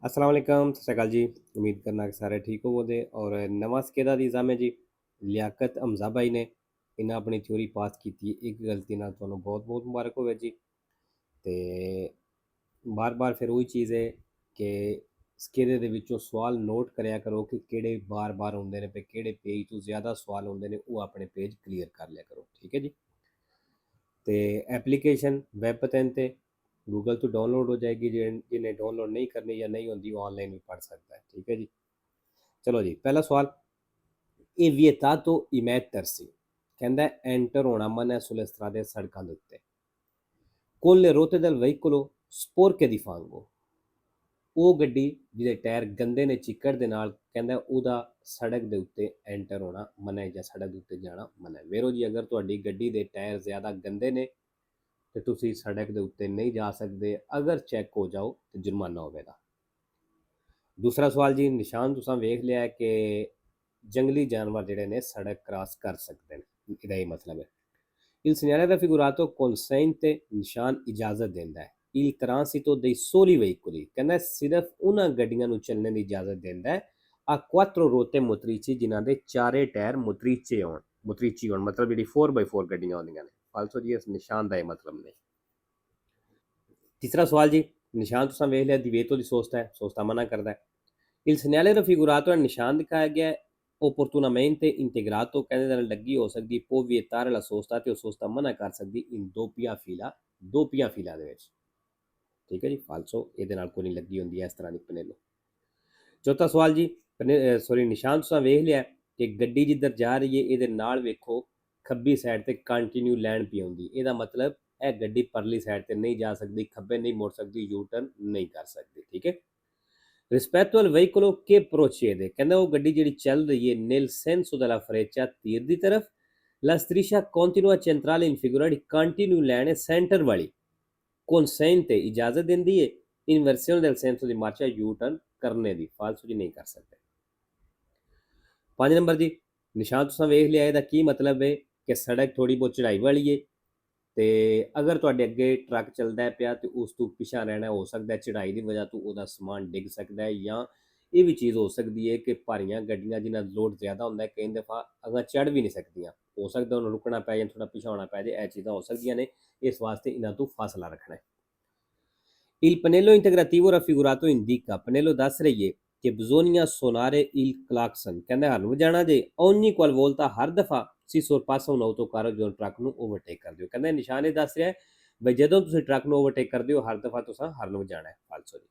अस्सलाम वालेकुम, सत श्री अकाल जी। उम्मीद करना कि सारे ठीक होवोगे और नवा स्केदा दी एग्जाम है जी। लियाकत हमजा भाई ने इन्हें अपनी थ्योरी पास की थी एक गलती ना ਤੁਹਾਨੂੰ बहुत बहुत मुबारक होवे जी। ਤੇ ਬਾਰ-ਬਾਰ ਫਿਰ ਉਹੀ ਚੀਜ਼ ਹੈ ਕਿ ਸਕੇਦੇ ਦੇ ਵਿੱਚੋਂ ਸਵਾਲ ਨੋਟ ਕਰਿਆ ਕਰੋ ਕਿ ਕਿਹੜੇ ਬਾਰ-ਬਾਰ ਹੁੰਦੇ ਨੇ ਤੇ ਕਿਹੜੇ ਪੇਜ ਤੋਂ ਜ਼ਿਆਦਾ ਸਵਾਲ ਹੁੰਦੇ ਨੇ, ਉਹ ਆਪਣੇ ਪੇਜ ਕਲੀਅਰ ਕਰ ਲਿਆ ਕਰੋ। ਠੀਕ ਹੈ ਜੀ। ਤੇ ਐਪਲੀਕੇਸ਼ਨ ਵੈਬ ਪਤਨ ਤੇ गूगल तो डाउनलोड हो जाएगी। जिन्हें डाउनलोड नहीं करनी या नहीं होती वो ऑनलाइन भी पढ़ सकता है। ठीक है जी। चलो जी, पहला सवाल। ਇਹ vietato i mettersi, ਕਹਿੰਦਾ ਐਂਟਰ ਹੋਣਾ ਮਨਾ sulle strade ਸੜਕਾਂ ਦੇ ਉੱਤੇ con le rotte del veicolo sporche di fango। ਉਹ ਗੱਡੀ ਜਿਹਦੇ ਟਾਇਰ ਗੰਦੇ ਨੇ ਚਿੱਕੜ ਦੇ ਨਾਲ, ਕਹਿੰਦਾ ਉਹਦਾ ਸੜਕ ਦੇ ਉੱਤੇ ਐਂਟਰ ਹੋਣਾ ਮਨਾ ਹੈ ਜਾਂ ਸੜਕ ਦੇ ਉੱਤੇ ਜਾਣਾ ਮਨਾ ਹੈ। ਵੇਰੋ ਜੀ, ਅਗਰ ਤੁਹਾਡੀ ਗੱਡੀ ਦੇ ਟਾਇਰ ਜ਼ਿਆਦਾ ਗੰਦੇ ਨੇ ਤੇ ਤੁਸੀਂ ਸੜਕ ਦੇ ਉੱਤੇ ਨਹੀਂ ਜਾ ਸਕਦੇ। ਅਗਰ ਚੈੱਕ ਹੋ ਜਾਓ ਤੇ ਜੁਰਮਾਨਾ ਹੋਵੇਗਾ। ਦੂਸਰਾ ਸਵਾਲ ਜੀ, ਨਿਸ਼ਾਨ ਤੁਸੀਂ ਵੇਖ ਲਿਆ ਕਿ ਜੰਗਲੀ ਜਾਨਵਰ ਜਿਹੜੇ ਨੇ ਸੜਕ ਕ੍ਰਾਸ ਕਰ ਸਕਦੇ ਨੇ, ਇਹਦਾ ਇਹ ਮਤਲਬ ਹੈ। Il segnale raffigurato consente ਨਿਸ਼ਾਨ ਇਜਾਜ਼ਤ ਦਿੰਦਾ ਹੈ। Il transito dei soli veicoli, ਕਹਿੰਦਾ ਸਿਰਫ ਉਹਨਾਂ ਗੱਡੀਆਂ ਨੂੰ ਚੱਲਣ ਦੀ ਇਜਾਜ਼ਤ ਦਿੰਦਾ ਹੈ ਆ quattro ruote motrici ਜਿਨ੍ਹਾਂ ਦੇ ਚਾਰੇ ਟਾਇਰ ਮੁਤਰੀਚੇ ਹੋਣ। ਮੁਤਰੀਚੀ ਹੋਣ ਮਤਲਬ ਜਿਹੜੀ 4x4 ਗੱਡੀਆਂ ਹੁੰਦੀਆਂ ਨੇ। ਫਾਲਸੋ ਜੀ, ਇਸ ਨਿਸ਼ਾਨ ਦਾ ਇਹ ਮਤਲਬ ਨਹੀਂ। ਤੀਸਰਾ ਸਵਾਲ ਜੀ, ਨਿਸ਼ਾਨ ਤੁਸੀਂ ਵੇਖ ਲਿਆ ਦੀਵੇਤੋ ਦੀ ਸੋਸਤਾ ਹੈ, ਸੋਸਤਾ ਮਨਾ ਕਰਦਾ ਹੈ। Il segnale raffigurato è ਨਿਸ਼ਾਨ ਦਿਖਾਇਆ ਗਿਆ ਹੈ opportunamente integrato, ਕਹਿੰਦੇ ਨਾਲ ਲੱਗੀ ਹੋ ਸਕਦੀ può vietare la sosta ਤੇ ਉਹ ਸੋਸਤਾ ਮਨਾ ਕਰ ਸਕਦੀ in doppia fila, ਦੋਪੀਆਂ ਫੀਲਾ ਦੇ ਵਿੱਚ। ਠੀਕ ਹੈ ਜੀ। ਫਾਲਸੋ, ਇਹਦੇ ਨਾਲ ਕੋਈ ਨਹੀਂ ਲੱਗੀ ਹੁੰਦੀ ਇਸ ਤਰ੍ਹਾਂ ਦੀ ਪਨੇਲੋ। ਚੌਥਾ ਸਵਾਲ ਜੀ, ਨਿਸ਼ਾਨ ਤੁਸੀਂ ਵੇਖ ਲਿਆ ਕਿ ਗੱਡੀ ਜਿੱਧਰ ਜਾ ਰਹੀ ਹੈ ਇਹਦੇ ਨਾਲ ਵੇਖੋ ਖੱਬੀ ਸਾਈਡ ਤੇ ਕੰਟੀਨਿਊ ਲੈਣ ਪਈ ਹੁੰਦੀ। ਇਹਦਾ ਮਤਲਬ ਇਹ ਗੱਡੀ ਪਰਲੀ ਸਾਈਡ ਤੇ ਨਹੀਂ ਜਾ ਸਕਦੀ, ਖੱਬੇ ਨਹੀਂ ਮੁੜ ਸਕਦੀ, ਯੂ ਟਰਨ ਨਹੀਂ ਕਰ ਸਕਦੀ। ਠੀਕ ਹੈ। rispetto al veicolo che procede, ਕਹਿੰਦਾ ਉਹ ਗੱਡੀ ਜਿਹੜੀ ਚੱਲ ਰਹੀ ਹੈ nel senso della freccia, ਤੀਰ ਦੀ ਤਰਫ, la striscia continua centrale in figura di continue ਲੈਣ ਸੈਂਟਰ ਵਾਲੀ consente ਇਜਾਜ਼ਤ ਦਿੰਦੀ ਹੈ inversione del senso di marcia, U turn ਕਰਨੇ ਦੀ। ਫਾਲਸੋ ਜੀ, ਨਹੀਂ ਕਰ ਸਕਦੇ। 5 ਨੰਬਰ ਜੀ, ਨਿਸ਼ਾਨ ਤੁਸੀਂ ਵੇਖ ਲਿਆ ਇਹਦਾ ਕੀ ਮਤਲਬ ਹੈ ਕਿ ਸੜਕ ਥੋੜੀ ਬਹੁਤ ਚੜਾਈ ਵਾਲੀ ਹੈ ਤੇ ਅਗਰ ਤੁਹਾਡੇ ਅੱਗੇ ਟਰੱਕ ਚੱਲਦਾ ਪਿਆ ਤੇ ਉਸ ਤੋਂ ਪਿੱਛਾ ਰਹਿਣਾ, ਹੋ ਸਕਦਾ ਚੜਾਈ ਦੀ ਵਜ੍ਹਾ ਤੋਂ ਉਹਦਾ ਸਮਾਨ ਡਿੱਗ ਸਕਦਾ ਹੈ, ਜਾਂ ਇਹ ਵੀ ਚੀਜ਼ ਹੋ ਸਕਦੀ ਹੈ ਕਿ ਭਾਰੀਆਂ ਗੱਡੀਆਂ ਜਿਨ੍ਹਾਂ ਦਾ ਲੋਡ ਜ਼ਿਆਦਾ ਹੁੰਦਾ ਕਈ ਦਫਾ ਅਗਾਂ ਚੜ੍ਹ ਵੀ ਨਹੀਂ ਸਕਦੀਆਂ, ਹੋ ਸਕਦਾ ਉਹਨੂੰ ਰੁਕਣਾ ਪੈ ਜਾਂ ਥੋੜਾ ਪਿੱਛਾ ਹੋਣਾ ਪੈ ਜਾਏ। ਇਹ ਚੀਜ਼ਾਂ ਹੋ ਸਕਦੀਆਂ ਨੇ, ਇਸ ਵਾਸਤੇ ਇਹਨਾਂ ਤੋਂ ਫਾਸਲਾ ਰੱਖਣਾ ਹੈ। Il pannello integrativo raffigurato indica, ਪਨੇਲੋ ਦੱਸ ਰਹੀ ਹੈ ਕਿ bisogna suonare il clacson, ਕਹਿੰਦਾ ਹਰਨ ਵਜਾਣਾ ਜੇ ogni qualvolta, ਹਰ ਦਫਾ si sorpassa un autocarro, ਜਦੋਂ ਟਰੱਕ ਨੂੰ ਓਵਰਟੇਕ ਕਰਦੇ ਹੋ। ਕਹਿੰਦਾ ਨਿਸ਼ਾਨ ਇਹ ਦੱਸ ਰਿਹਾ ਹੈ ਬਈ ਜਦੋਂ ਤੁਸੀਂ ਟਰੱਕ ਨੂੰ ਓਵਰਟੇਕ ਕਰਦੇ ਹੋ ਹਰ ਦਫਾ ਤੁਸੀਂ ਹਰਨ ਵਜਾਣਾ ਹੈ। ਫਾਲਸੋ ਜੀ।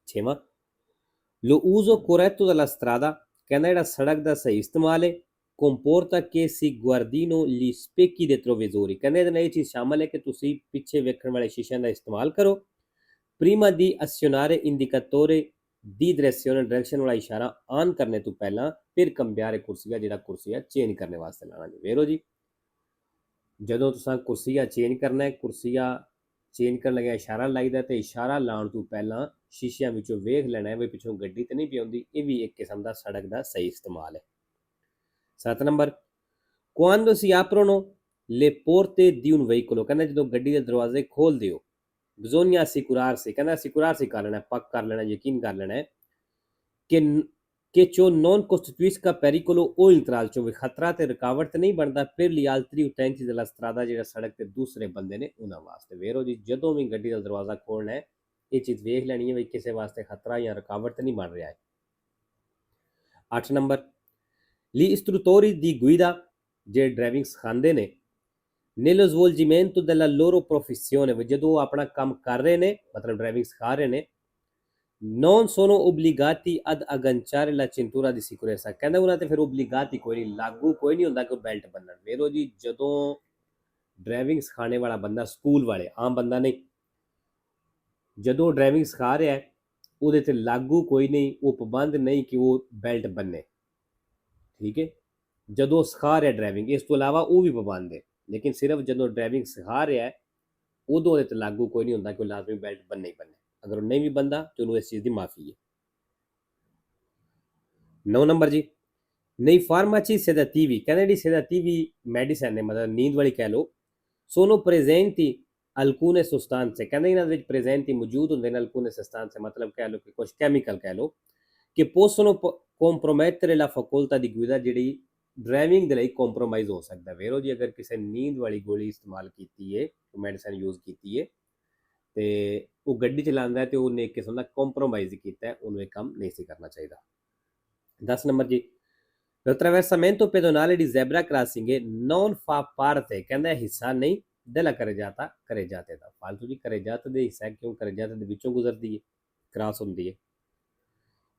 6ਵਾਂ, lo uso corretto della strada, ਕਹਿੰਦਾ ਜਿਹੜਾ ਸੜਕ ਦਾ ਸਹੀ ਇਸਤੇਮਾਲ ਹੈ comporta che si guardino gli specchi retrovisori, ਕਹਿੰਦੇ ਇਹਦੇ ਨਾਲ ਇਹ ਚੀਜ਼ ਸ਼ਾਮਲ ਹੈ ਕਿ ਤੁਸੀਂ ਪਿੱਛੇ ਵੇਖਣ ਵਾਲੇ ਸ਼ੀਸ਼ਿਆਂ ਦਾ ਇਸਤੇਮਾਲ ਕਰੋ। prima di azionare indicatore ਦੀ ਡਾਇਰੈਕਸ਼ਨ ਵਾਲਾ ਇਸ਼ਾਰਾ ਆਨ ਕਰਨੇ ਤੋਂ ਪਹਿਲਾਂ, ਫਿਰ ਕੰਬਿਆਰੇ ਕੁਰਸੀਆ, ਜਿਹੜਾ ਕੁਰਸੀਆ ਚੇਂਜ ਕਰਨੇ ਵਾਸਤੇ ਲਾਣਾ ਜੀ। ਵੇਰੋ ਜੀ, ਜਦੋਂ ਤੁਸੀਂ ਕੁਰਸੀਆ ਚੇਂਜ ਕਰਨਾ ਹੈ, ਕੁਰਸੀਆ ਚੇਂਜ ਕਰਨ ਲੱਗਿਆ ਇਸ਼ਾਰਾ ਲਾਈਦਾ ਤੇ ਇਸ਼ਾਰਾ ਲਾਉਣ ਤੋਂ ਪਹਿਲਾਂ ਸ਼ੀਸ਼ਿਆਂ ਵਿੱਚੋਂ ਵੇਖ ਲੈਣਾ ਹੈ ਵੀ ਪਿੱਛੋਂ ਗੱਡੀ ਤੇ ਨਹੀਂ ਪਈ ਆਉਂਦੀ। ਇਹ ਵੀ ਇੱਕ ਕਿਸਮ ਦਾ ਸੜਕ ਦਾ ਸਹੀ ਇਸਤੇਮਾਲ ਹੈ। 7 number, quando si aprono le porte di un veicolo, ਕਹਿੰਦਾ ਜਦੋਂ ਗੱਡੀ ਦੇ ਦਰਵਾਜ਼ੇ ਖੋਲ ਦਿਓ bisogna assicurarsi, ਕਹਿੰਦਾ assicurarsi ਕਰ ਲੈਣਾ, ਪੱਕ ਕਰ ਲੈਣਾ, ਯਕੀਨ ਕਰ ਲੈਣਾ ਹੈ ਕਿ ciò non costituisca pericolo o intralcio, ਵੀ ਖਤਰਾ ਤੇ ਰੁਕਾਵਟ ਤੇ ਨਹੀਂ ਬਣਦਾ per gli altri utenti della strada, ਜਿਹੜਾ ਸੜਕ ਤੇ ਦੂਸਰੇ ਬੰਦੇ ਨੇ ਉਹਨਾਂ ਵਾਸਤੇ। ਵੇਰੋ ਜੀ, ਜਦੋਂ ਵੀ ਗੱਡੀ ਦਾ ਦਰਵਾਜ਼ਾ ਖੋਲਣਾ ਹੈ ਇਹ ਚੀਜ਼ ਵੇਖ ਲੈਣੀ ਹੈ ਵੀ ਕਿਸੇ ਵਾਸਤੇ ਖਤਰਾ ਜਾਂ ਰੁਕਾਵਟ ਤੇ ਨਹੀਂ ਬਣ ਰਿਹਾ ਹੈ। 8 number, gli istruttori di guida, ਜਿਹੜੇ ਡਰਾਈਵਿੰਗ ਸਿਖਾਉਂਦੇ ਨੇ nello svolgimento della loro professione, ਜਦੋਂ ਆਪਣਾ ਕੰਮ ਕਰ ਰਹੇ ਨੇ ਮਤਲਬ ਡਰਾਈਵਿੰਗ ਸਿਖਾ ਰਹੇ ਨੇ non sono obbligati ad agganciare la cintura di sicurezza, ਕਹਿੰਦਾ ਉਹਨਾਂ ਤੇ ਫਿਰ ਓਬਲੀਗਾਤੀ ਕੋਈ ਨਹੀਂ, ਲਾਗੂ ਕੋਈ ਨਹੀਂ ਹੁੰਦਾ ਕਿ ਬੈਲਟ ਬੰਨਣ। ਵੇਰੋ ਜੀ, ਜਦੋਂ ਡਰਾਈਵਿੰਗ ਸਿਖਾਣੇ ਵਾਲਾ ਬੰਦਾ, ਸਕੂਲ ਵਾਲੇ, ਆਮ ਬੰਦਾ ਨਹੀਂ, ਜਦੋਂ ਡਰਾਈਵਿੰਗ ਸਿਖਾ ਰਿਹਾ ਉਹਦੇ ਤੇ ਲਾਗੂ ਕੋਈ ਨਹੀਂ, ਉਹ ਪਾਬੰਦ ਨਹੀਂ ਕਿ ਉਹ ਬੈਲਟ ਬੰਨੇ। ਠੀਕ ਹੈ। ਜਦੋਂ ਸਿਖਾ ਰਿਹਾ ਡਰਾਈਵਿੰਗ, ਇਸ ਤੋਂ ਇਲਾਵਾ ਉਹ ਵੀ ਪਾਬੰਦ ਹੈ, ਲੇਕਿਨ ਸਿਰਫ ਜਦੋਂ ਡਰਾਈਵਿੰਗ ਸਿਖਾ ਰਿਹਾ ਉਦੋਂ ਉਹਦੇ ਤੇ ਲਾਗੂ ਕੋਈ ਨਹੀਂ ਹੁੰਦਾ ਕਿ ਉਹ ਲਾਜ਼ਮੀ ਬੈਲਟ ਬੰਨੇ ਹੀ ਬੰਨੇ। ਅਗਰ ਉਹ ਨਹੀਂ ਵੀ ਬੰਦਾ ਤੇ ਉਹਨੂੰ ਇਸ ਚੀਜ਼ ਦੀ ਮਾਫੀ ਹੈ। 9 ਨੰਬਰ ਜੀ, nei farmaci sedativi, ਕਹਿੰਦੇ ਜਿਹੜੀ sedativi ਮੈਡੀਸਨ ਨੇ ਮਤਲਬ ਨੀਂਦ ਵਾਲੀ ਕਹਿ ਲਓ, sono presenti ਅਲਕੂਨੇ ਸੁਸਤਾਂਸੇ, ਕਹਿੰਦੇ ਇਹਨਾਂ ਦੇ ਵਿੱਚ ਪ੍ਰੈਜ਼ੈਂਟ ਹੀ ਮੌਜੂਦ ਹੁੰਦੇ ਨੇ ਅਲਕੂਨੇ ਸੁਸਤਾਂਸੇ, ਮਤਲਬ ਕਹਿ ਲਓ ਕਿ ਕੁਝ ਕੈਮੀਕਲ ਕਹਿ ਲਓ, ਕਿ possono compromettere la facoltà di guida, ਜਿਹੜੀ ਡਰਾਈਵਿੰਗ ਦੇ ਲਈ ਕੰਪਰੋਮਾਈਜ਼ ਹੋ ਸਕਦਾ। ਵੇਰੋ ਜੀ ਅਗਰ ਕਿਸੇ ਨੀਂਦ ਵਾਲੀ ਗੋਲੀ ਇਸਤੇਮਾਲ ਕੀਤੀ ਹੈ, ਮੈਡੀਸਨ ਯੂਜ਼ ਕੀਤੀ ਹੈ, ਤੇ ਉਹ ਗੱਡੀ ਚਲਾਉਂਦਾ ਤੇ ਉਹਨੇ ਇੱਕ ਕਿਸਮ ਦਾ ਕੰਪਰੋਮਾਈਜ਼ ਕੀਤਾ ਹੈ, ਉਹਨੂੰ ਇਹ ਕੰਮ ਨਹੀਂ ਸੀ ਕਰਨਾ ਚਾਹੀਦਾ। 10 ਨੰਬਰ ਜੀ, l'attraversamento pedonale di zebra crossing non fa parte, ਕਹਿੰਦਾ ਹਿੱਸਾ ਨਹੀਂ della carreggiata, carreggiate ਦਾ। ਫਾਲਤੂ ਜੀ carreggiate ਦੇ ਹਿੱਸਾ ਕਿਉਂ, carreggiate ਦੇ ਵਿੱਚੋਂ ਗੁਜ਼ਰਦੀ ਹੈ, ਕ੍ਰਾਸ ਹੁੰਦੀ ਹੈ।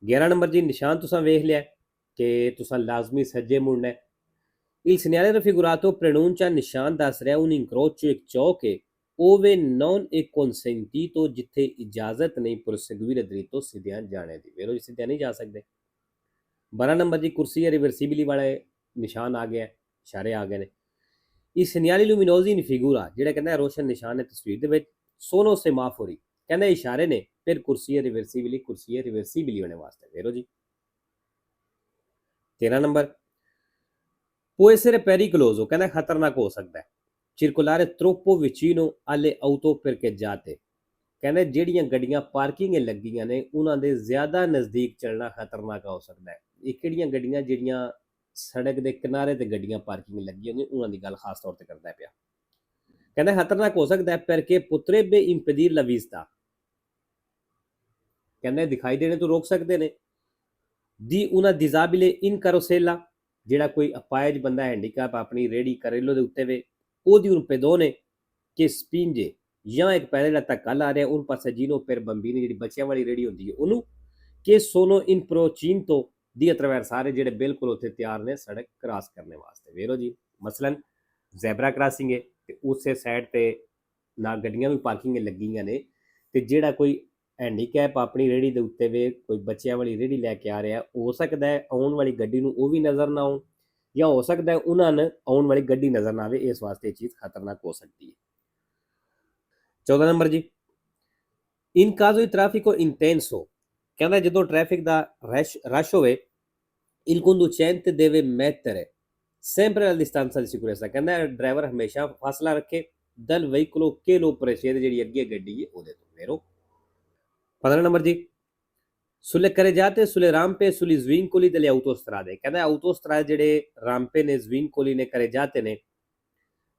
11 ਨੰਬਰ ਜੀ, ਨਿਸ਼ਾਨ ਤੁਸੀਂ ਵੇਖ ਲਿਆ ਕਿ ਤੁਸੀਂ ਲਾਜ਼ਮੀ ਸੱਜੇ ਮੁੜਨਾ ਹੈ। Il segnale raffigurato preannuncia, ਨਿਸ਼ਾਨ ਦੱਸ ਰਿਹਾ un incrocio, ਇੱਕ ਚੌਕ ਹੈ, ove non è consentito, ਜਿੱਥੇ ਇਜਾਜ਼ਤ ਨਹੀਂ proseguire dritto, ਸਿੱਧਿਆਂ ਜਾਣੇ ਦੀ। ਵੇਰੋ ਜੀ ਸਿੱਧਿਆਂ ਨਹੀਂ ਜਾ ਸਕਦੇ। 12 ਨੰਬਰ ਜੀ, ਕੁਰਸੀ ਰਿਵਰਸੀਬਿਲੀ ਵਾਲੇ ਨਿਸ਼ਾਨ ਆ ਗਿਆ, ਇਸ਼ਾਰੇ ਆ ਗਏ ਨੇ। ਇਹ segnali luminosi in figura, ਜਿਹੜਾ ਕਹਿੰਦਾ ਰੋਸ਼ਨ ਨਿਸ਼ਾਨ ਹੈ ਤਸਵੀਰ ਦੇ ਵਿੱਚ, sono semafori, ਕਹਿੰਦਾ ਇਸ਼ਾਰੇ ਨੇ, ਫਿਰ ਕੁਰਸੀ ਰਿਵਰਸੀਬਿਲੀ ਹੋਣੇ ਵਾਸਤੇ। ਵੇਰੋ ਜੀ 13 ਨੰਬਰ, può essere pericoloso, ਕਹਿੰਦਾ ਖਤਰਨਾਕ ਹੋ ਸਕਦਾ ਹੈ, circolare troppo vicino alle auto parcheggiate, ਕਹਿੰਦਾ ਜਿਹੜੀਆਂ ਗੱਡੀਆਂ ਪਾਰਕਿੰਗ ਲੱਗੀਆਂ ਨੇ ਉਹਨਾਂ ਦੇ ਜ਼ਿਆਦਾ ਨਜ਼ਦੀਕ ਚੱਲਣਾ ਖਤਰਨਾਕ ਹੋ ਸਕਦਾ ਹੈ। ਇਹ ਕਿਹੜੀਆਂ ਗੱਡੀਆਂ, ਜਿਹੜੀਆਂ ਸੜਕ ਦੇ ਕਿਨਾਰੇ ਤੇ ਗੱਡੀਆਂ ਪਾਰਕਿੰਗ ਲੱਗੀਆਂ ਨੇ, ਉਹਨਾਂ ਦੀ ਗੱਲ ਖਾਸ ਤੌਰ ਤੇ ਕਰਦਾ ਪਿਆ। ਕਹਿੰਦਾ ਖਤਰਨਾਕ ਹੋ ਸਕਦਾ ਹੈ perché potrebbe impedir la vista, ਕਹਿੰਦੇ ਦਿਖਾਈ ਦੇਣੇ ਤੋਂ ਰੋਕ ਸਕਦੇ ਨੇ। ਦੀ una disabile in carrozzella, ਜਿਹੜਾ ਕੋਈ ਅਪਾਇਜ ਬੰਦਾ ਹੈਂਡੀਕੈਪ ਆਪਣੀ ਰੇੜੀ ਕਰੇਲੋ ਦੇ ਉੱਤੇ ਵੇ, ਉਹਦੀ un pedone che spinge, ਜਾਂ ਇੱਕ ਪੈਦਲ ਜਿਹੜਾ ਧੱਕਾ ਲਾ ਰਿਹਾ un passeggino per bambini, ਜਿਹੜੀ ਬੱਚਿਆਂ ਵਾਲੀ ਰੇੜੀ ਹੁੰਦੀ ਹੈ ਉਹਨੂੰ, che sono in procinto di attraversare, ਜਿਹੜੇ ਬਿਲਕੁਲ ਉੱਥੇ ਤਿਆਰ ਨੇ ਸੜਕ ਕ੍ਰਾਸ ਕਰਨੇ ਵਾਸਤੇ। ਵੇਰੋ ਜੀ ਮਸਲਨ ਜ਼ੈਬਰਾ ਕ੍ਰਾਸਿੰਗ ਹੈ ਤੇ ਉਸੇ ਸਾਈਡ ਤੇ ਨਾ ਗੱਡੀਆਂ ਵੀ ਪਾਰਕਿੰਗ ਲੱਗੀਆਂ ਨੇ, ਤੇ ਜਿਹੜਾ ਕੋਈ ਹੈਂਡੀਕੈਪ ਆਪਣੀ ਰੇੜੀ ਦੇ ਉੱਤੇ ਵੇ, ਕੋਈ ਬੱਚਿਆਂ ਵਾਲੀ ਰੇੜੀ ਲੈ ਕੇ ਆ ਰਿਹਾ, ਹੋ ਸਕਦਾ ਹੈ ਆਉਣ ਵਾਲੀ ਗੱਡੀ ਨੂੰ ਉਹ ਵੀ ਨਜ਼ਰ ਨਾ ਆਉਣ, ਜਾਂ ਹੋ ਸਕਦਾ ਹੈ ਉਹਨਾਂ ਨੂੰ ਆਉਣ ਵਾਲੀ ਗੱਡੀ ਨਜ਼ਰ ਨਾ ਆਵੇ, ਇਸ ਵਾਸਤੇ ਇਹ ਚੀਜ਼ ਖਤਰਨਾਕ ਹੋ ਸਕਦੀ ਹੈ। 14 ਨੰਬਰ ਜੀ, ਇਨ ਕਾਜ਼ੋ di traffico intenso, ਕਹਿੰਦਾ ਜਦੋਂ ਟ੍ਰੈਫਿਕ ਦਾ ਰਸ਼ ਹੋਵੇ, il conducente deve mettere sempre la distanza di sicurezza, ਕਹਿੰਦਾ ਡਰਾਈਵਰ ਹਮੇਸ਼ਾ ਫਾਸਲਾ ਰੱਖੇ dal veicolo che lo precede, ਜਿਹੜੀ ਅੱਗੇ ਗੱਡੀ ਹੈ ਉਹਦੇ ਤੋਂ। ਵੇਰੋ 15 ਨੰਬਰ ਜੀ, sulle carreggiate, sulle rampe, sugli svincoli delle autostrade, ਕਹਿੰਦਾ autostrade ਜਿਹੜੇ ਰਾਂਪੇ ਨੇ, svincoli ਨੇ, carreggiate ਨੇ,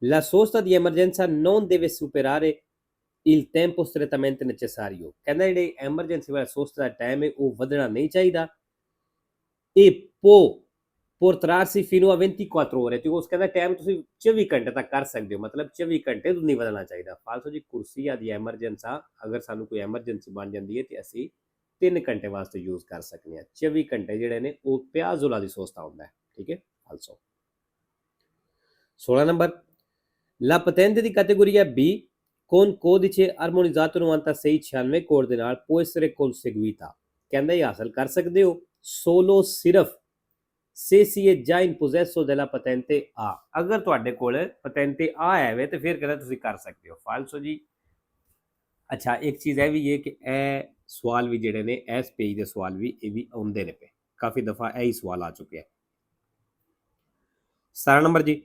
la sosta di emergenza non deve superare il tempo strettamente necessario, ਕਹਿੰਦਾ ਜਿਹੜੇ ਐਮਰਜੈਂਸੀ ਵਾਲਾ ਸੋਸਟ ਦਾ ਟਾਈਮ ਹੈ ਉਹ ਵਧਣਾ ਨਹੀਂ ਚਾਹੀਦਾ। ਇਹ può portarsi fino a 24 ore, ਤੇ ਉਸ ਕਹਿੰਦਾ ਟਾਈਮ ਤੁਸੀਂ 24 ਘੰਟੇ ਤੱਕ ਕਰ ਸਕਦੇ ਹੋ, ਮਤਲਬ 24 ਘੰਟੇ ਤੋਂ ਨਹੀਂ ਵਧਣਾ ਚਾਹੀਦਾ। ਫਾਲਤੂ ਜੀ ਕੁਰਸੀ ਆਦੀ ਐਮਰਜੈਂਸਾ, ਅਗਰ ਸਾਨੂੰ ਕੋਈ ਐਮਰਜੈਂਸੀ ਬਣ ਜਾਂਦੀ ਹੈ ਤੇ ਅਸੀਂ 3 ਘੰਟੇ ਵਾਸਤੇ ਯੂਜ਼ ਕਰ ਸਕਦੇ ਹਾਂ। 24 ਘੰਟੇ ਜਿਹੜੇ ਨੇ ਉਹ ਪਿਆਜ਼ੋਲਾ ਦੀ ਸੋਸਤਾ ਹੁੰਦਾ ਹੈ, ਠੀਕ ਹੈ। Also 16 number, la patente di categoria B con codice armonizzato 9696 code ਦੇ ਨਾਲ può essere conseguita, ਕਹਿੰਦਾ ਇਹ ਹਾਸਲ ਕਰ ਸਕਦੇ ਹੋ solo ਸਿਰਫ se si è già in possesso della patente A, ਅਗਰ ਤੁਹਾਡੇ ਕੋਲ patente A ਹੈ ਵੇ ਤੇ ਫਿਰ ਕਹਿੰਦਾ ਤੁਸੀਂ ਕਰ ਸਕਦੇ ਹੋ। ਫਾਲਸੋ ਜੀ ਅੱਛਾ ਇੱਕ ਚੀਜ਼ ਇਹ ਵੀ ਹੈ ਕਿ ਇਹ ਸਵਾਲ ਵੀ ਜਿਹੜੇ ਨੇ, ਇਸ ਪੇਜ ਦੇ ਸਵਾਲ ਵੀ ਇਹ ਵੀ ਆਉਂਦੇ ਨੇ ਪਏ, ਕਾਫੀ ਦਫਾ ਇਹੀ ਸਵਾਲ ਆ ਚੁੱਕਿਆ। 17 ਨੰਬਰ ਜੀ,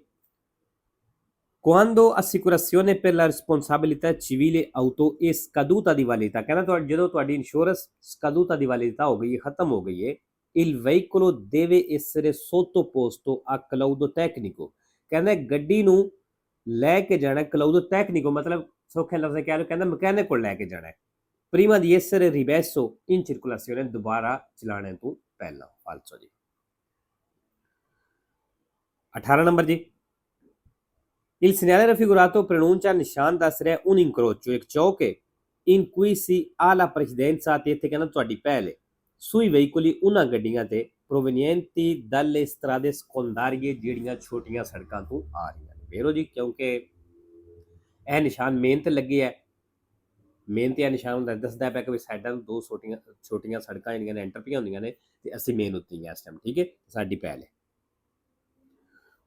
quando assicurazione per la responsabilità civile auto è scaduta di validità, ਕਹਿੰਦਾ ਜਦੋਂ ਤੁਹਾਡੀ ਇੰਸ਼ੋਰੈਂਸ scaduta di validità ਹੋ ਗਈ ਹੈ, ਖਤਮ ਹੋ ਗਈ ਹੈ, il veicolo deve essere sottoposto a claudo tecnico, ਕਹਿੰਦਾ ਗੱਡੀ ਨੂੰ ਲੈ ਕੇ ਜਾਣਾ claudo tecnico, ਮਤਲਬ ਸੌਖੇ ਲਫ਼ਜ਼ਾਂ ਕਹਿ ਲਓ, ਕਹਿੰਦਾ ਮਕੈਨਿਕ ਕੋਲ ਲੈ ਕੇ ਜਾਣਾ ਹੈ, prima di essere rimesso in circolazione, ਦੁਬਾਰਾ ਚਲਾਣੇ ਤੋਂ ਪਹਿਲਾਂ। ਫਾਲਸੋ ਜੀ 18 ਨੰਬਰ ਜੀ, il segnale raffigurato preannuncia, ਨਿਸ਼ਾਨ ਦੱਸ ਰਿਹਾ un incrocio, ਇੱਕ ਚੌਕ ਹੈ, in cui si ha la precedenza, ਤੇ ਇੱਥੇ ਕਹਿੰਦਾ ਤੁਹਾਡੀ ਪਹਿਲ ਹੈ, sui veicoli, ਉਹਨਾਂ ਗੱਡੀਆਂ ਤੇ provenienti dalle strade secondarie, ਜਿਹੜੀਆਂ ਛੋਟੀਆਂ ਸੜਕਾਂ ਤੋਂ ਆ ਰਹੀਆਂ ਨੇ। ਵੇਰੋ ਜੀ ਕਿਉਂਕਿ ਇਹ ਨਿਸ਼ਾਨ ਮੇਨ ਤੇ ਲੱਗੇ ਹੈ, ਮੇਨ ਤੇ ਇਹ ਨਿਸ਼ਾਨ ਹੁੰਦਾ ਦੱਸਦਾ ਪਿਆ ਕਿ ਸਾਈਡਾਂ ਤੋਂ ਦੋ ਛੋਟੀਆਂ ਸੜਕਾਂ ਜਿਹੜੀਆਂ ਨੇ ਐਂਟਰ ਪਈਆਂ ਹੁੰਦੀਆਂ ਨੇ ਤੇ ਅਸੀਂ ਮੇਨ ਉੱਤੇ ਹੀ ਇਸ ਟਾਈਮ, ਠੀਕ ਹੈ, ਸਾਡੀ ਪਹਿਲ ਹੈ।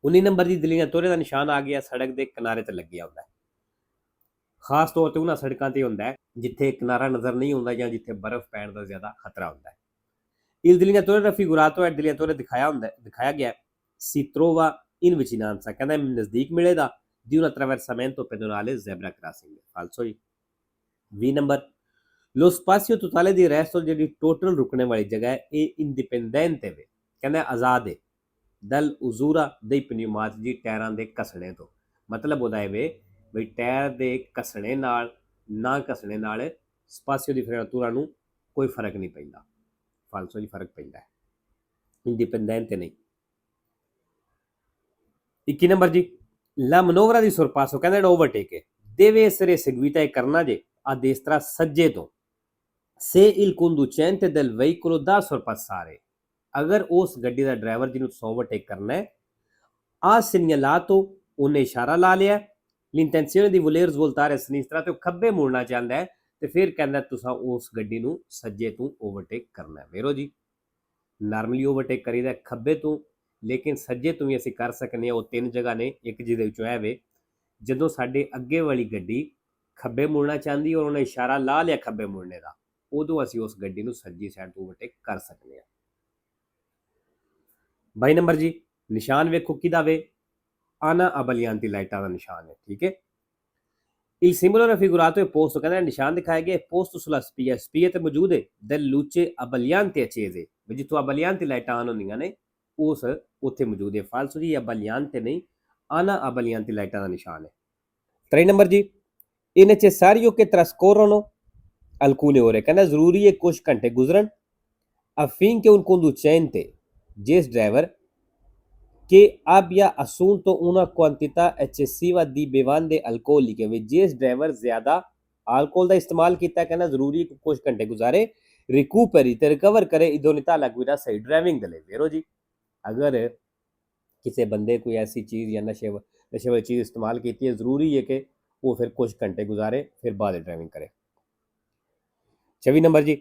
19 ਨੰਬਰ ਦੀ ਦਲੀਆਂ ਤੋਰੇ ਦਾ ਨਿਸ਼ਾਨ ਆ ਗਿਆ, ਸੜਕ ਦੇ ਕਿਨਾਰੇ ਤੇ ਲੱਗਿਆ ਹੁੰਦਾ ਹੈ, ਖਾਸ ਤੌਰ ਤੇ ਉਹਨਾਂ ਸੜਕਾਂ ਤੇ ਹੁੰਦਾ ਹੈ ਜਿੱਥੇ ਕਿਨਾਰਾ ਨਜ਼ਰ ਨਹੀਂ ਹੁੰਦਾ ਜਾਂ ਜਿੱਥੇ ਬਰਫ਼ ਪੈਣ ਦਾ ਜ਼ਿਆਦਾ ਖਤਰਾ ਹੁੰਦਾ ਹੈ। il dilinguatore raffigurato, dilinguatore ਦਿਖਾਇਆ ਗਿਆ, si trova in vicinanza, ਕਹਿੰਦਾ ਨਜ਼ਦੀਕ ਮਿਲੇਗਾ, di un attraversamento pedonale zebra crossing, falso जी। 20 number, lo spazio totale di resto ਜਿਹੜੀ ਟੋਟਲ ਰੁਕਣੇ ਵਾਲੀ ਜਗ੍ਹਾ ਹੈ ਇਹ ਇੰਡੀਪੈਂਡੈਂਟ ਹੈ ਵੇ, ਕਹਿੰਦਾ ਆਜ਼ਾਦ ਹੈ ਦਲ ਉਜ਼ੂਰਾ ਦੇ ਪਨਿਊਮਾਤ ਜੀ ਟਾਇਰਾਂ ਦੇ ਘਸਣੇ ਤੋਂ। ਮਤਲਬ ਉਹਦਾ ਹੈ ਵੇ ਬਈ ਟਾਇਰ ਦੇ ਘਸਣੇ ਨਾਲ ਨਾ ਘਸਣੇ ਨਾਲ ਸਪਾਸੀਓ ਦੀ ਫਰੈਂਤੂਰਾ ਨੂੰ ਕੋਈ ਫਰਕ ਨਹੀਂ ਪੈਂਦਾ, ਫਾਲਸੋ ਜੀ ਫਰਕ ਪੈਂਦਾ ਹੈ, ਇੰਡੀਪੈਂਡੈਂਟ ਨਹੀਂ। 21 ਨੰਬਰ ਜੀ, ਲਾ ਮਨੋਵਰਾ ਦੀ ਸੁਰਪਾਸੋ ਕਹਿੰਦਾ ਜਿਹੜਾ ਓਵਰਟੇਕ ਹੈ deve essere seguita e ਕਰਨਾ ਜੇ a destra ਸੱਜੇ ਤੋਂ se il conducente del veicolo da sorpassare, ਅਗਰ ਉਸ ਗੱਡੀ ਦਾ ਡਰਾਈਵਰ ਜਿਹਨੂੰ ਤੁਸੀਂ ਓਵਰਟੇਕ ਕਰਨਾ ਹੈ ha segnalato, ਉਹਨੇ ਇਸ਼ਾਰਾ ਲਾ ਲਿਆ l'intenzione di voler svoltare a sinistra ਤੇ ਉਹ ਖੱਬੇ ਮੁੜਨਾ ਚਾਹੁੰਦਾ ਹੈ ਤੇ ਫਿਰ ਕਹਿੰਦਾ ਤੁਸੀਂ ਉਸ ਗੱਡੀ ਨੂੰ ਸੱਜੇ ਤੋਂ ਓਵਰਟੇਕ ਕਰਨਾ ਹੈ। ਵੇਰੋ ਜੀ ਨਾਰਮਲੀ ਓਵਰਟੇਕ ਕਰੀਦਾ ਖੱਬੇ ਤੋਂ, ਲੇਕਿਨ ਸੱਜੇ ਤੋਂ ਵੀ ਅਸੀਂ ਕਰ ਸਕਦੇ ਹਾਂ। ਉਹ ਤਿੰਨ ਜਗ੍ਹਾ ਨੇ, ਇੱਕ ਜਿਹਦੇ ਵਿੱਚੋਂ ਇਹ ਵੇ ਜਦੋਂ ਸਾਡੇ ਅੱਗੇ ਵਾਲੀ ਗੱਡੀ ਖੱਬੇ ਮੁੜਨਾ ਚਾਹੁੰਦੀ ਔਰ ਉਹਨੇ ਇਸ਼ਾਰਾ ਲਾ ਲਿਆ ਖੱਬੇ ਮੁੜਨੇ ਦਾ, ਉਦੋਂ ਅਸੀਂ ਉਸ ਗੱਡੀ ਨੂੰ ਸੱਜੀ ਸਾਈਡ ਤੋਂ ਓਵਰਟੇਕ ਕਰ ਸਕਦੇ ਹਾਂ। 22 ਨੰਬਰ ਜੀ, ਨਿਸ਼ਾਨ ਵੇਖੋ ਕਿਹਦਾ ਵੇ, ਆਨਾ ਅਬਲਿਆਂਤੀ ਲਾਈਟਾਂ ਦਾ ਨਿਸ਼ਾਨ ਹੈ, ਠੀਕ ਹੈ। il simbolo raffigurato è posto, ਕਹਿੰਦਾ ਨਿਸ਼ਾਨ ਦਿਖਾਇਆ ਗਿਆ posto sulla spia, spia ਤੇ ਮੌਜੂਦ ਹੈ del luce abbagliante accese, ਵੀ ਜਿੱਥੋਂ ਅਬਲਿਆਂਤੀ ਲਾਈਟਾਂ ਆਨ ਹੁੰਦੀਆਂ ਨੇ ਉਸ ਉੱਥੇ ਮੌਜੂਦ ਹੈ। ਫਾਲਸੋ ਜੀ ਅਬਲਿਆਂਤੇ ਨਹੀਂ, ਆਨਾ ਅਬਲਿਆਂਤੀ ਲਾਈਟਾਂ ਦਾ ਨਿਸ਼ਾਨ ਹੈ। 23 ਨੰਬਰ ਜੀ, è necessario che trascorrano alcune ore, ਕਹਿੰਦਾ ਜ਼ਰੂਰੀ ਹੈ ਕੁਝ ਘੰਟੇ ਗੁਜ਼ਰਨ affinché un conducente, ਜਿਸ driver che abbia assunto una quantità eccessiva di bevande alcoliche, ਵੀ ਜਿਸ ਡਰਾਈਵਰ ਜ਼ਿਆਦਾ alcohol ਦਾ ਇਸਤੇਮਾਲ ਕੀਤਾ, ਕਹਿੰਦਾ ਜ਼ਰੂਰੀ ਕੁਝ ਘੰਟੇ ਗੁਜ਼ਾਰੇ ਰਿਕੂਪਰੀ ਤੇ ਰਿਕਵਰ ਕਰੇ ਇਦੋਨਿਤਾ ਲੱਗੂਦਾ ਸਹੀ ਡਰਾਈਵਿੰਗ ਦੇ ਲਈ। ਵੇਰੋ ਜੀ ਅਗਰ ਕਿਸੇ ਬੰਦੇ ਕੋਈ ਐਸੀ ਚੀਜ਼ ਜਾਂ ਨਸ਼ੇ ਵਾਲੀ ਚੀਜ਼ ਇਸਤੇਮਾਲ ਕੀਤੀ ਹੈ, ਜ਼ਰੂਰੀ ਹੈ ਕਿ ਉਹ ਫਿਰ ਕੁਝ ਘੰਟੇ ਗੁਜ਼ਾਰੇ ਫਿਰ ਬਾਅਦ ਡਰਾਈਵਿੰਗ ਕਰੇ। 24 ਨੰਬਰ ਜੀ,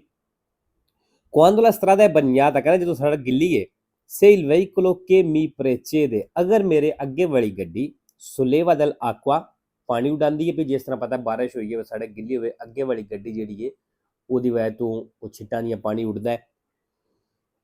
quando la strada è bagnata, ਕਹਿੰਦਾ ਜਦੋਂ ਸੜਕ ਗਿੱਲੀ ਹੈ se il veicolo che mi precede, ਅਗਰ ਮੇਰੇ ਅੱਗੇ ਵਾਲੀ ਗੱਡੀ solleva dell'acqua, ਪਾਣੀ ਉਡਾਉਂਦੀ ਹੈ, ਵੀ ਜਿਸ ਤਰ੍ਹਾਂ ਪਤਾ ਬਾਰਿਸ਼ ਹੋਈ ਹੈ ਸੜਕ ਗਿੱਲੀ ਹੋਵੇ ਅੱਗੇ ਵਾਲੀ ਗੱਡੀ ਜਿਹੜੀ ਹੈ ਉਹਦੀ ਵਜ੍ਹਾ ਤੋਂ ਉਹ ਛਿੱਟਾਂ ਦੀਆਂ ਪਾਣੀ ਉੱਡਦਾ ਹੈ।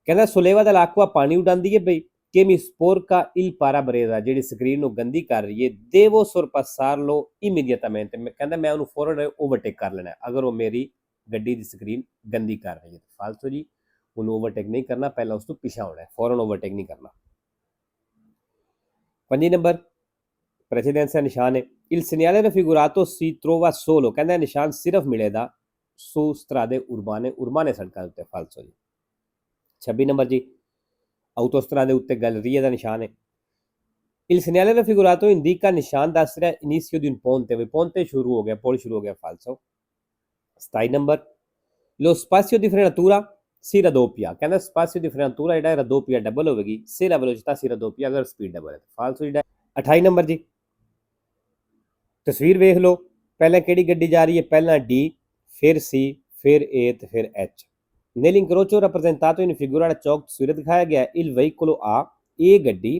ਕਹਿੰਦਾ solleva dell'acqua ਪਾਣੀ ਉਡਾਉਂਦੀ ਹੈ ਬਈ che mi sporca il parabrezza, ਜਿਹੜੀ ਸਕਰੀਨ ਨੂੰ ਗੰਦੀ ਕਰ ਰਹੀ ਹੈ devo sorpassarlo immediatamente, ਕਹਿੰਦਾ ਮੈਂ ਉਹਨੂੰ ਫੌਰਨ ਓਵਰਟੇਕ ਕਰ ਲੈਣਾ ਅਗਰ ਉਹ ਮੇਰੀ ਗੱਡੀ ਦੀ ਸਕਰੀਨ ਗੰਦੀ ਕਰ ਰਹੀ ਹੈ। ਫਾਲਤੂ ਜੀ ਉਹਨੂੰ ਓਵਰਟੇਕ ਨਹੀਂ ਕਰਨਾ, ਪਹਿਲਾਂ ਉਸ ਤੋਂ ਪਿੱਛਾ ਹੋਣਾ ਹੈ, ਫੌਰਨ ਓਵਰਟੇਕ ਨਹੀਂ ਕਰਨਾ। 5 ਨੰਬਰ ਪ੍ਰੈਸੀਡੈਂਸ ਨਿਸ਼ਾਨ ਹੈ il segnale raffigurato si trova solo, ਕਹਿੰਦਾ ਨਿਸ਼ਾਨ ਸਿਰਫ ਮਿਲੇਗਾ su strade urbane, ਉਰਬਾਨੇ ਸੜਕਾਂ ਉੱਤੇ। ਫਾਲਤੂ ਜੀ। 26 ਨੰਬਰ ਜੀ, autostrade ਉੱਤੇ ਗੈਲਰੀਆ ਦਾ ਨਿਸ਼ਾਨ ਹੈ il segnale raffigurato indica, ਨਿਸ਼ਾਨ ਦੱਸ ਰਿਹਾ inizio di un ponte, ਵੀ ponte ਸ਼ੁਰੂ ਹੋ ਗਿਆ, ਪੁਲ ਸ਼ੁਰੂ ਹੋ ਗਿਆ। ਫਾਲਤੂ। 27 number lo spazio di frenatura si raddoppia, ਕਹਿੰਦਾ ਸਪਾਸੀਓ ਦੀ ਫਰੈਂਤੂਰਾ ਜਿਹੜਾ raddoppia ਡਬਲ ਹੋਵੇਗੀ se la velocità si raddoppia, ਅਗਰ ਸਪੀਡ ਡਬਲ ਹੈ। ਫਾਲਤੂ ਜਿਹੜਾ 28 ਨੰਬਰ ਜੀ, ਤਸਵੀਰ ਵੇਖ ਲਓ ਪਹਿਲਾਂ ਕਿਹੜੀ ਗੱਡੀ ਜਾ ਰਹੀ ਹੈ, ਪਹਿਲਾਂ D ਫਿਰ C ਫਿਰ A ਤੇ ਫਿਰ H। nell'incrocio rappresentato in figura ਚੌਕ ਤਸਵੀਰ ਦਿਖਾਇਆ ਗਿਆ il veicolo A, ਇਹ ਗੱਡੀ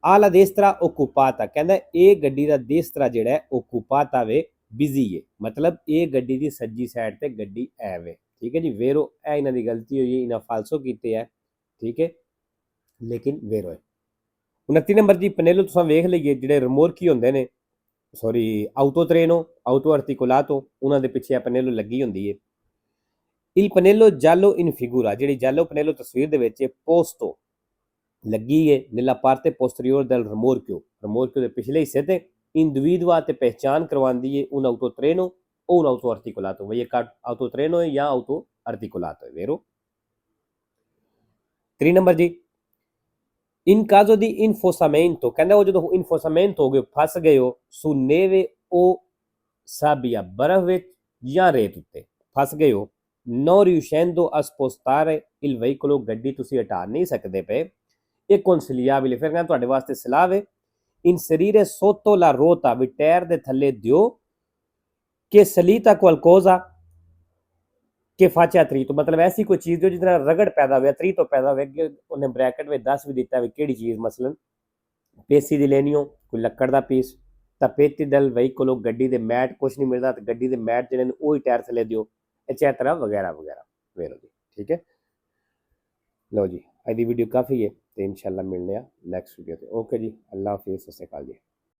alla destra occupata, ਕਹਿੰਦਾ ਇਹ ਗੱਡੀ ਦਾ ਦੇਸਤਰਾ ਜਿਹੜਾ ਹੈ occupata ਵੇ ਬਿਜ਼ੀ ਹੈ, ਮਤਲਬ ਇਹ ਗੱਡੀ ਦੀ ਸੱਜੀ ਸਾਈਡ ਤੇ ਗੱਡੀ ਐ ਵੇ, ਠੀਕ ਹੈ ਜੀ। ਵੇਰੋ ਇਹ ਇਹਨਾਂ ਦੀ ਗਲਤੀ ਹੋਈ ਹੈ, ਇਹਨਾਂ ਫਾਲਸੋ ਕੀਤੇ ਹੈ, ਠੀਕ ਹੈ, ਲੇਕਿਨ ਵੇਰੋ ਹੈ। 29 ਨੰਬਰ ਜੀ, ਪਨੇਲੋ ਤੁਸੀਂ ਵੇਖ ਲਈਏ ਜਿਹੜੇ ਰਿਮੋਰਕੀ ਹੁੰਦੇ ਨੇ, ਸੌਰੀ ਆਊਟੋ ਟ੍ਰੇਨੋ ਆਊਟੋ ਆਰਟੀਕੁਲਾਟੋ, ਉਹਨਾਂ ਦੇ ਪਿੱਛੇ ਪਨੇਲੋ ਲੱਗੀ ਹੁੰਦੀ ਹੈ। il pannello giallo in figura, ਜਿਹੜੀ giallo pannello ਤਸਵੀਰ ਦੇ ਵਿੱਚ posto ਲੱਗੀ ਹੈ nella parte posteriore del rimorchio, rimorchio ਦੇ ਪਿਛਲੇ ਹਿੱਸੇ ਤੇ individua ਤੇ ਪਹਿਚਾਨ ਕਰਵਾਉਂਦੀ ਹੈ un autotreno o un auto articolato, ਵਈ ਇੱਕ autotreno ਹੈ ਜਾਂ auto articolato ਹੈ। ਵੇਰੋ 3 ਨੰਬਰ ਜੀ, in caso di infosamento, ਕਹਿੰਦਾ ਉਹ ਜਦੋਂ ਇਨਫੋਸਾਮੈਂਟ ਹੋ ਗਏ ਫਸ ਗਏ ਹੋ su neve o sabbia, ਬਰਫ਼ ਵਿੱਚ ਜਾਂ ਰੇਤ ਉੱਤੇ ਫਸ ਗਏ ਹੋ non riuscendo a spostare il veicolo, ਗੱਡੀ ਤੁਸੀਂ ਹਟਾ ਨਹੀਂ ਸਕਦੇ ਪਏ, ਇਹ consigliabile, ਫਿਰ ਕਹਿੰਦਾ ਤੁਹਾਡੇ ਵਾਸਤੇ ਸਲਾਹ ਹੈ inserire sotto la ruota, ਵੀ ਟਾਇਰ ਦੇ ਥੱਲੇ ਦਿਓ che salita qualcosa che faccia attrito, ਮਤਲਬ ਐਸੀ ਕੋਈ ਚੀਜ਼ ਦਿਓ ਜਿਹਦੇ ਨਾਲ ਰਗੜ ਪੈਦਾ ਹੋਵੇ, ਅਤਰੀ ਤੋਂ ਪੈਦਾ ਹੋਵੇ। ਉਹਨੇ ਬ੍ਰੈਕਟ ਵਿੱਚ ਦੱਸ ਵੀ ਦਿੱਤਾ ਵੀ ਕਿਹੜੀ ਚੀਜ਼, ਮਸਲਨ ਪੇਸੀ ਦੀ ਲੈਣੀ ਹੋ ਕੋਈ ਲੱਕੜ ਦਾ ਪੀਸ, tappeti del veicolo, ਗੱਡੀ ਦੇ ਮੈਟ, ਕੁਛ ਨਹੀਂ ਮਿਲਦਾ ਤਾਂ ਗੱਡੀ ਦੇ ਮੈਟ ਜਿਹੜੇ ਨੇ ਉਹੀ ਟਾਇਰ ਥੱਲੇ ਦਿਓ, ਐਟਸੈਟਰਾ ਵਗੈਰਾ ਵਗੈਰਾ। ਵੇਰੋ ਜੀ, ਠੀਕ ਹੈ। ਲਓ ਜੀ ਅੱਜ ਦੀ ਵੀਡੀਓ ਕਾਫੀ ਹੈ ਤੇ ਇਨਸ਼ਾਅੱਲਾ ਮਿਲਨੇ ਆ ਨੈਕਸਟ ਵੀਡੀਓ ਤੇ। ਓਕੇ ਜੀ, ਅੱਲਾ ਹਾਫਿਜ਼, ਸਤਿ ਸ਼੍ਰੀ ਅਕਾਲ ਜੀ।